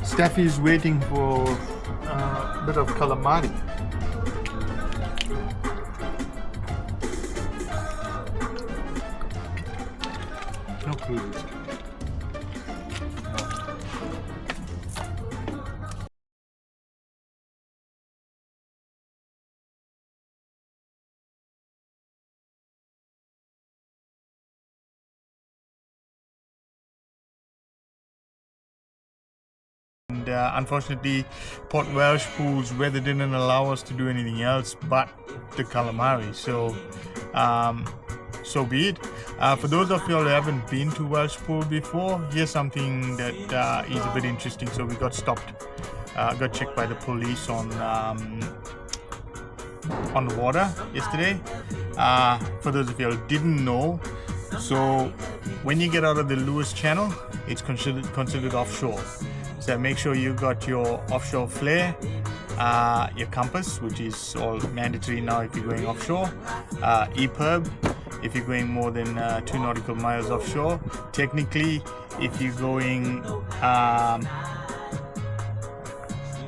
Steffi is waiting for a bit of calamari. No clue. And unfortunately, Port Welshpool's weather didn't allow us to do anything else but the calamari. So, so be it. For those of you who haven't been to Welshpool before, here's something that is a bit interesting. So we got stopped, got checked by the police on the water yesterday. For those of you who didn't know, so when you get out of the Lewis Channel, it's considered offshore. So make sure you got your offshore flare, your compass, which is all mandatory now if you're going offshore, EPIRB if you're going more than 2 nautical miles offshore. Technically, if you're going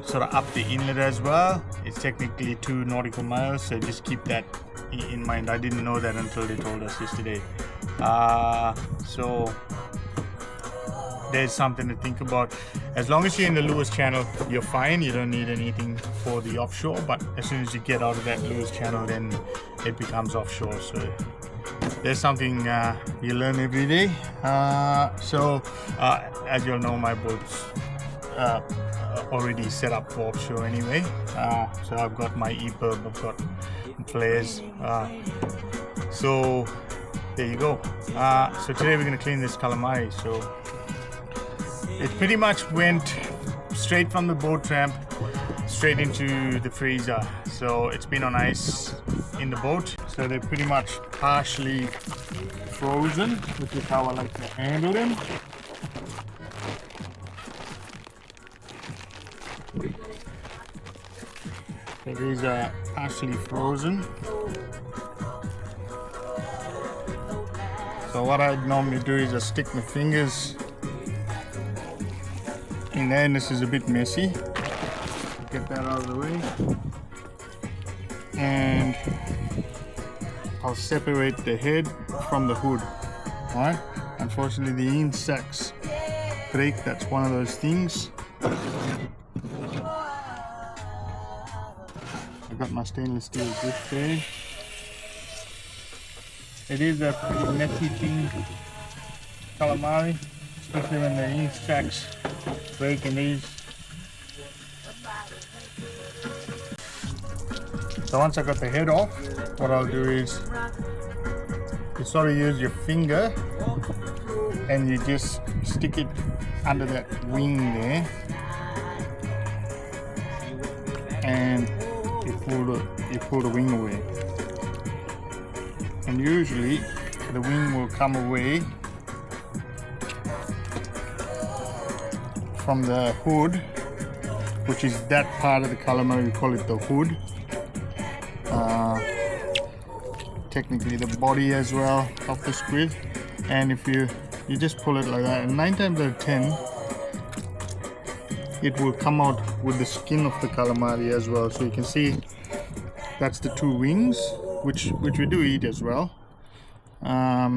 sort of up the inlet as well, it's technically 2 nautical miles, so just keep that in mind. I didn't know that until they told us yesterday. So there's something to think about. As long as you're in the Lewis Channel, you're fine. You don't need anything for the offshore, but as soon as you get out of that Lewis Channel, then it becomes offshore. So there's something you learn every day. As you'll know, my boat's already set up for offshore anyway. So I've got my EPIRB, I've got flares. So there you go. So today we're going to clean this calamari. So it pretty much went straight from the boat ramp straight into the freezer. So it's been on ice in the boat. So they're pretty much partially frozen, which is how I like to handle them. So these are partially frozen. So what I normally do is I stick my fingers in there, and this is a bit messy. Get that out of the way. And I'll separate the head from the hood. Alright? Unfortunately, the insects break. That's one of those things. I've got my stainless steel grip there. It is a pretty messy thing, calamari, especially when the insects break in these. So once I got the head off, what I'll do is you sort of use your finger and you just stick it under that wing there, and you pull the wing away. And usually the wing will come away from the hood, which is that part of the calamari, we call it the hood. Technically the body as well of the squid. And if you just pull it like that, and 9 times out of 10 it will come out with the skin of the calamari as well. So you can see that's the 2 wings, which we do eat as well. I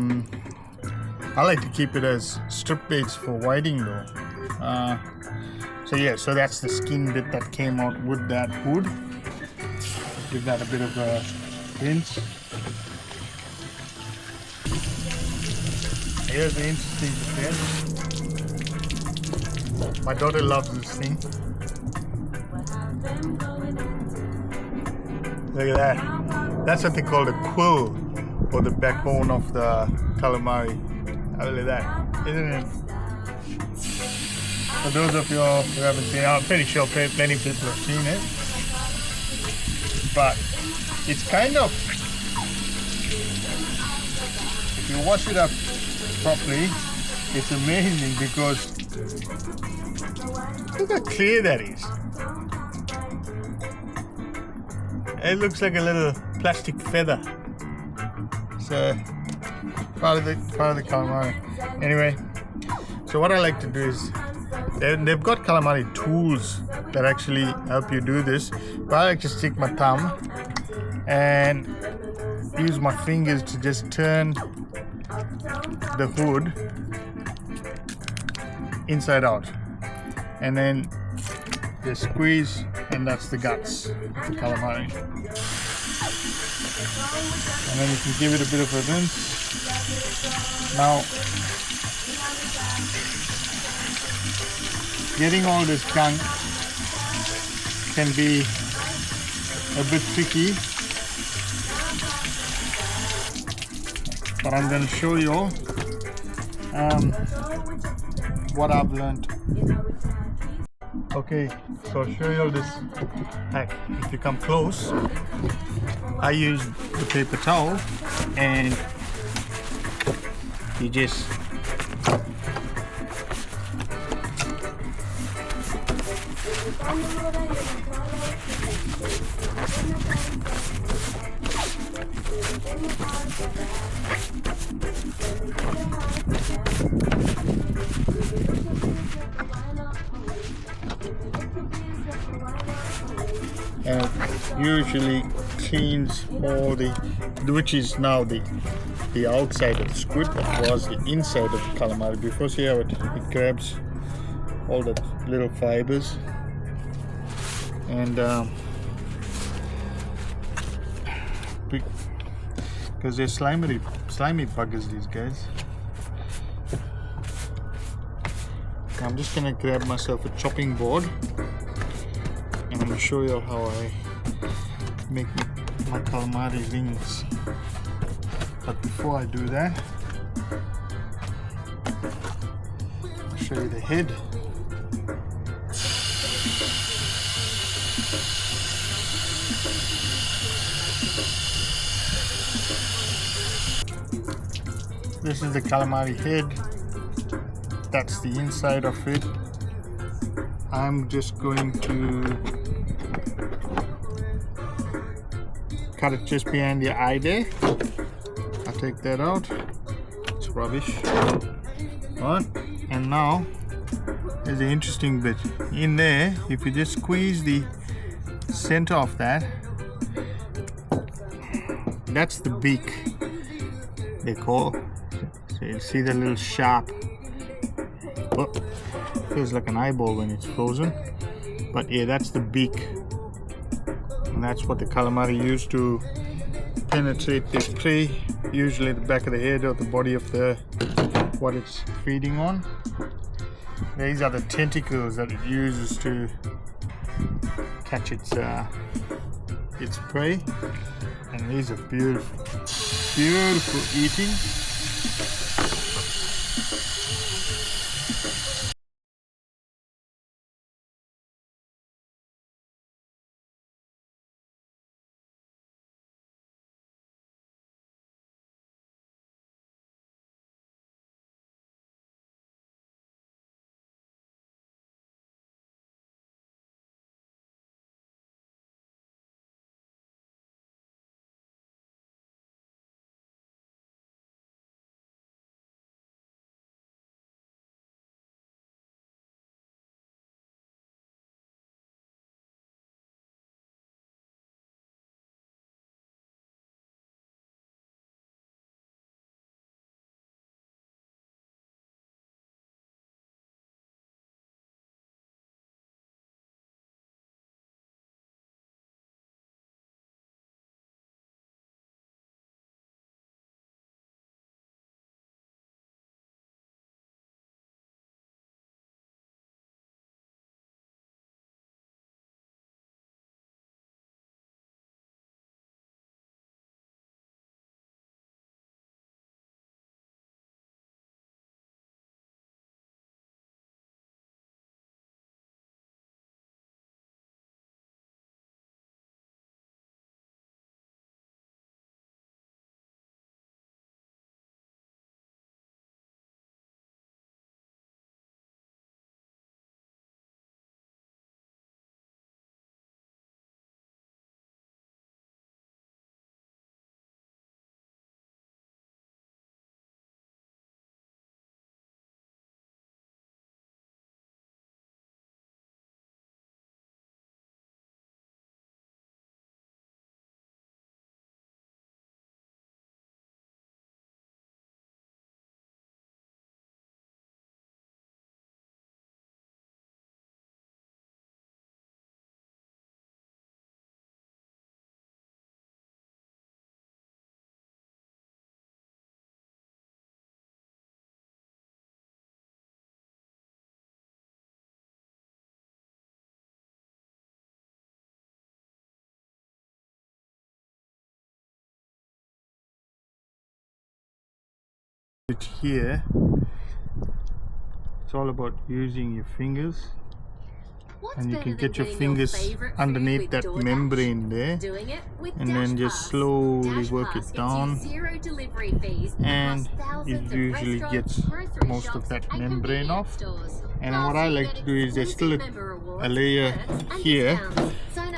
like to keep it as strip baits for whiting though. So yeah, so that's the skin bit that came out with that hood. Give that a bit of a rinse. Here's the interesting bit. My daughter loves this thing. Look at that. That's what they call the quill, or the backbone of the calamari. Look at that, isn't it? For those of you who haven't seen it, I'm pretty sure plenty of people have seen it. But it's kind of, if you wash it up properly, it's amazing because Look how clear that is. It looks like a little plastic feather. So part of the calamari. Anyway, so what I like to do is they've got calamari tools that actually help you do this. But I like to stick my thumb and use my fingers to just turn the hood inside out, and then just squeeze, and that's the guts of the calamari. And then you can give it a bit of a rinse. Now, getting all this gunk can be a bit tricky, but I'm going to show you all what I've learned. Okay, so I'll show you all this hack. If you come close, I use the paper towel and you just and it usually cleans all the, which is now the outside of the squid, that was the inside of the calamari. Before, see how it grabs all the little fibers, and because they're slimy buggers, these guys. I'm just gonna grab myself a chopping board and I'm gonna show you how I make my calamari rings. But before I do that, I'll show you the head. This is the calamari head. That's the inside of it. I'm just going to cut it just behind the eye there. I'll take that out. It's rubbish. Alright, and now there's the interesting bit. In there, if you just squeeze the center of that, that's the beak, they call. So you see the little sharp, oh, feels like an eyeball when it's frozen, but yeah, that's the beak, and that's what the calamari use to penetrate their prey, usually the back of the head or the body of the what it's feeding on. These are the tentacles that it uses to catch its prey, and these are beautiful eating. Here, it's all about using your fingers, and you can get your fingers underneath that membrane there, and then just slowly work it down, and it usually gets most of that membrane off. And what I like to do is there's still a layer here.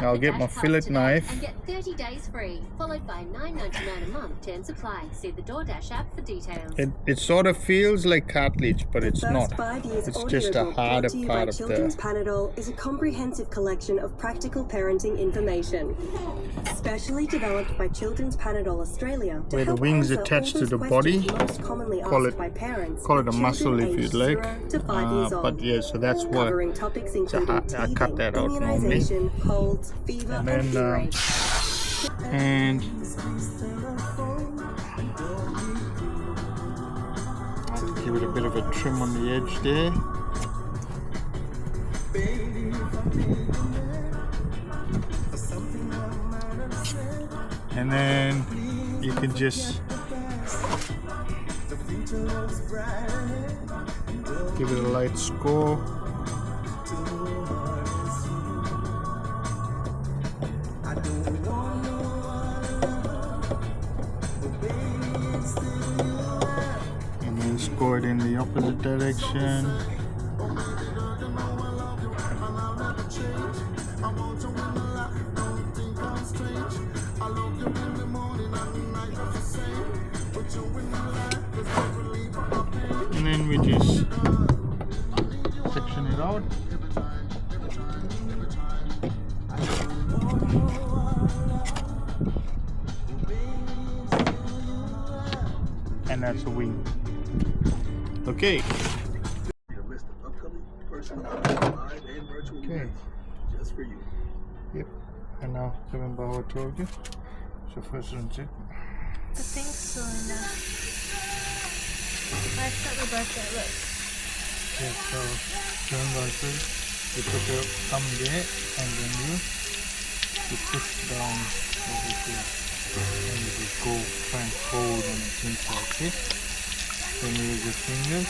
I'll get my fillet knife. And get 30 days free, followed by $9.99 a month. Terms apply. See the DoorDash app for details. It sort of feels like cartilage, but it's not. 5 years It's just a harder part of Children's the... Panadol is a comprehensive collection of practical parenting information, specially developed by Children's Panadol Australia to where the help wings answer attached all to those the body. most commonly Call asked by parents it a with muscle children if aged you'd like. 0 to 5 years old. But yeah, so that's what. Covering topics including I teething, cut that out normally. immunization, colds, fever, And and then, earache. and I'll give it a bit of a trim on the edge there. And then you can just give it a light score. And then score it in the opposite direction. And then we just section it out. And that's a wing. Okay. Okay. Just for you. Yep. And now remember how I told you. So first rinse it. I think so enough. I accidentally broke it, look. Yeah, so remember I said you put your thumb there and then you push down over here. And you just go try and hold on the inside, okay? Then you use your fingers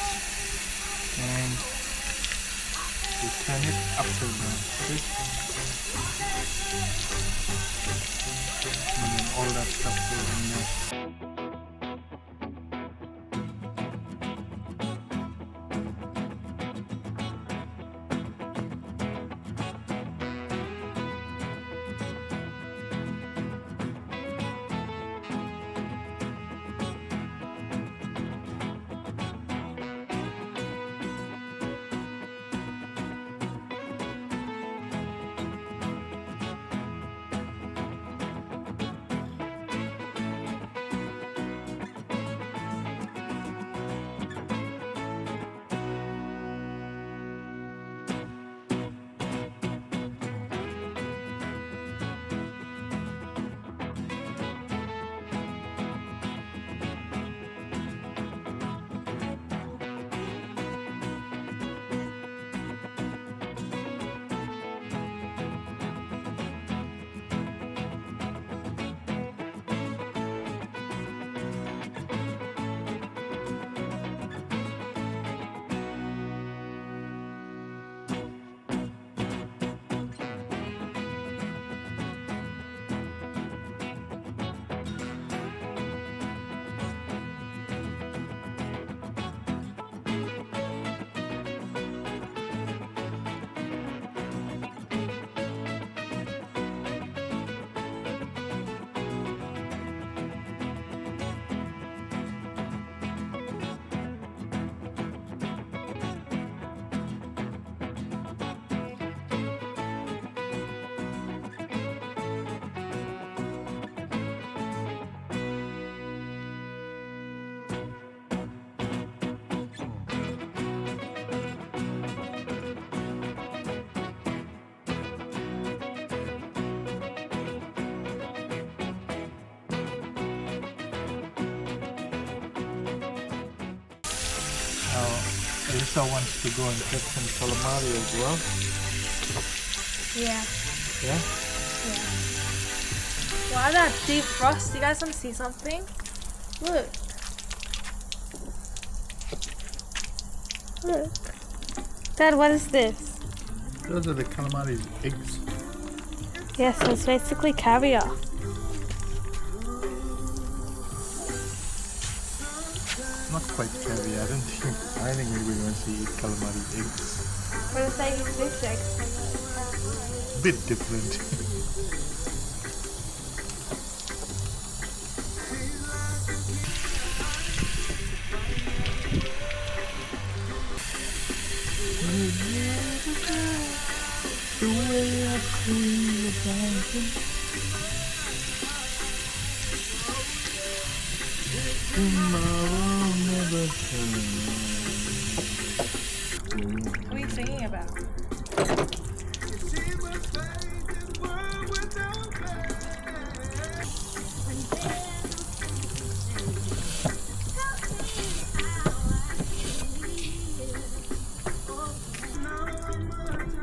and you turn it upside down, okay? And then all that stuff goes in there. Alyssa wants to go and get some calamari as well. Yeah. Yeah? Yeah. Wow, that deep frost. You guys want to see something? Look. Look. Dad, what is this? Those are the calamari's eggs. Yes, so it's basically caviar. Not quite caviar, I don't think anybody wants to eat calamari eggs. But it's like fish eggs. Bit different. The way I feel about you. Tomorrow never comes. What are you singing about?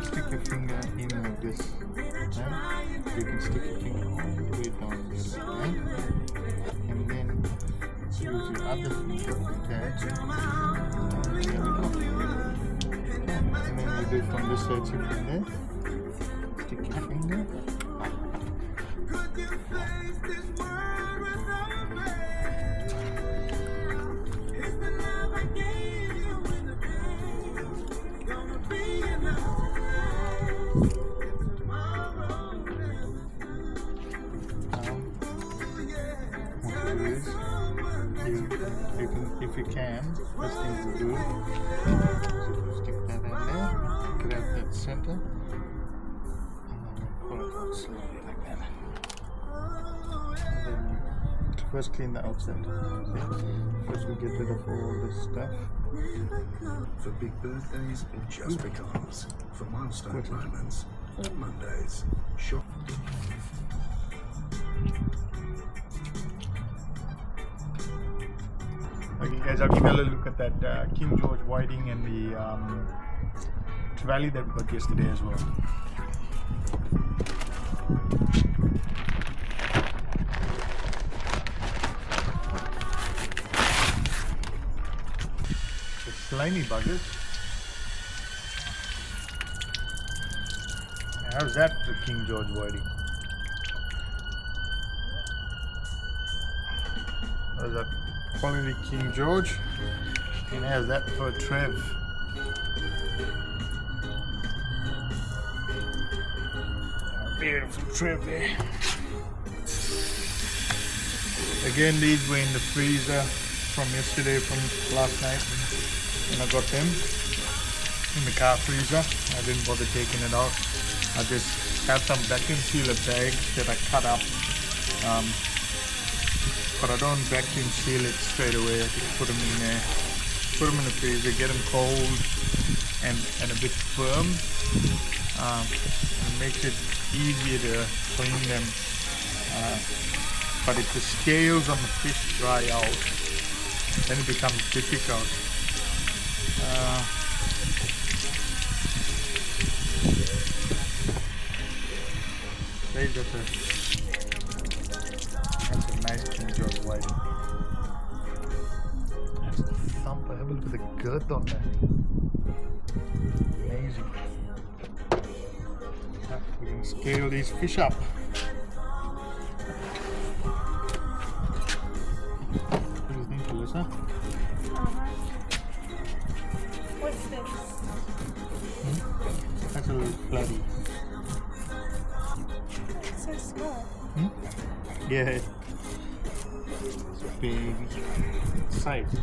Stick your finger in like this, right? You can stick your finger all the way down there, right? And then use your other finger like that. There we go. And then you do from this side, see from there. Stick your finger. If you can, first thing to do is stick that in there, grab that center, and then pull it out slowly like that. And then first clean the outside. Okay? First we get rid of all this stuff. For big birthdays or just because. For milestone moments or Mondays. Shop. Okay guys, I'll give you a little look at that King George whiting and the trevally that we got yesterday as well. The slimy buggers. How's that for King George whiting? How's that? Quality King George, and how's that for Trev? Beautiful Trev there. Again, these were in the freezer from yesterday, from last night, and I got them in the car freezer. I didn't bother taking it out. I just have some vacuum sealer bags that I cut up. But I don't vacuum seal it straight away. I just put them in there, put them in the freezer, get them cold and a bit firm. It makes it easier to clean them. But if the scales on the fish dry out, then it becomes difficult. That's a nice King George whiting. That's a thumper. Have a look at the girth on that. Amazing. We can scale these fish up. What do you think, Alyssa? What's this? That's a little floody. It's so small. Yeah. It's a big size.